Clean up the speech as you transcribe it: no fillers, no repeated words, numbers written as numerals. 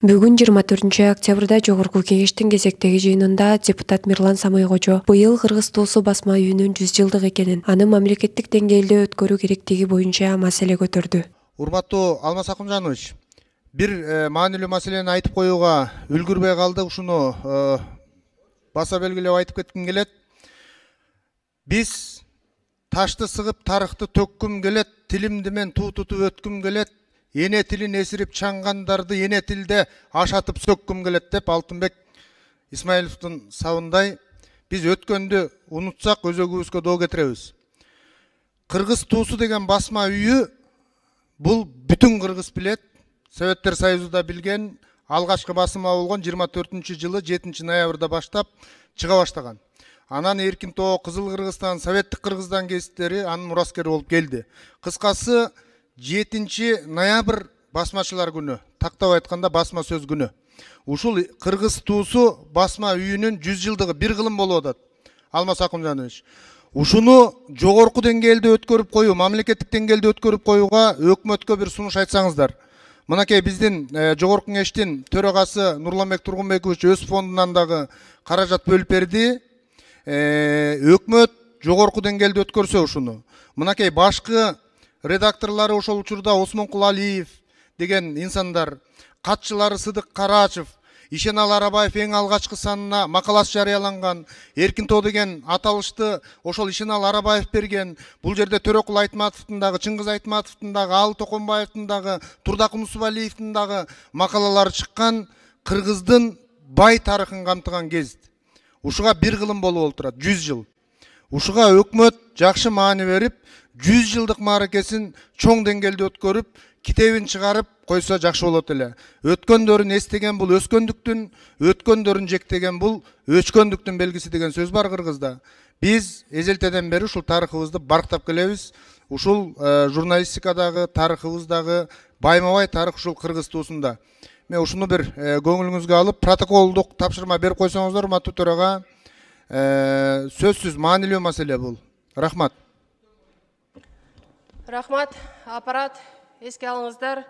Бүгүн 24 октябрда Жогорку Кеңештин кезектеги жыйынында депутат Мирлан Самайкожо быйыл Кыргыз туусу басма үйүнүн 100 жылдык экенин, аны мамлекеттик деңгээлде өткөрүү керектиги боюнча маселе көтөрдү. Урматтуу Алмаз Акымжанович, бир маанилүү маселени айтып коюуга үлгүрбөй калдык. Ушуну баса белгилеп айтып кетким келет. Биз ташты сыгып тарыхты төккүм келет, тилимди мен туу тутуп өткүм келет, эне тилин эсирип чаңгандарды эне тилде ашатып сөккүм келет деп Алтынбек Исмаиловдун сабындай биз өткөндү унутсак өзөгүбүзгө доо кетиребиз. Кыргыз туусу деген басма үйү бул бүтүн кыргыз билет. Советтер Союзу да билген, алгачкы басыма болгон 24-жылы 7 ноябрда баштап чыга баштаган. Анан Эркин Тоо, Кызыл Кыргызстан, Советтик Кыргызстан гезиттери анын мураскери болуп келди. Кыскасы 7 ноябрь басмачылар күнү, тактап айтканда басма сөз күнү. Ушул кыргыз туусу басма үйүнүн 100 жылдыгы бир кылым болуп атат. Алмаз Акымжанович, ушуну жогорку деңгээлде өткөрүп коюу, мамлекеттик деңгээлде өткөрүп коюуга өкмөткө бир сунуш айтсаңыздар. Мынакей биздин Жогорку Кеңештин төрагасы Нурланбек Тургунбекович өз фондунан дагы каражат бөлүп берди. Өкмөт жогорку деңгээлде өткөрсө ушуну. Мынакей башкы редакторлары ошол учурда Осмонкул Алиев деген инсандар, катчылары Сыдык Карачев, Ишенал Арабаев эң алгачкы санына макаласы жарыяланган. Эркин Тоо деген аталышты ошол Ишенал Арабаев берген. Бул жерде Төрөкул Айтматовдун дагы, Чыңгыз Айтматовдун дагы, Алы Токонбаевдун дагы, Турдакын Усубалиевдин дагы макалалары чыккан кыргыздын бай тарыхын камтыган гезит. Ушуга бир кылым болуп турат, 100 жыл. Ушуга өкмөт жакшы маани берип, 100 жылдык мааракесин чоң деңгээлде өткөрүп, китебин чыгарып койсо жакшы болот эле. Өткөндөрүн эстеген бул өскөндүктүн, өткөндөрүн жектеген бул өчкөндүктүн белгиси деген сөз бар кыргызда. Биз эзелтеден бери ушул тарыхыбызды барктап келебиз. Ушул журналистикадагы, тарыхыбыздагы байма-бай тарых ушул кыргыз туусунда. Мен ушуну бир көңүлүңүзгө алып, протоколдук тапшырма берип койсоңуздар, урматтуу төрага. Сөзсүз маанилүү маселе бул. Рахмат. Рахмат, аппарат, эске алыңыздар.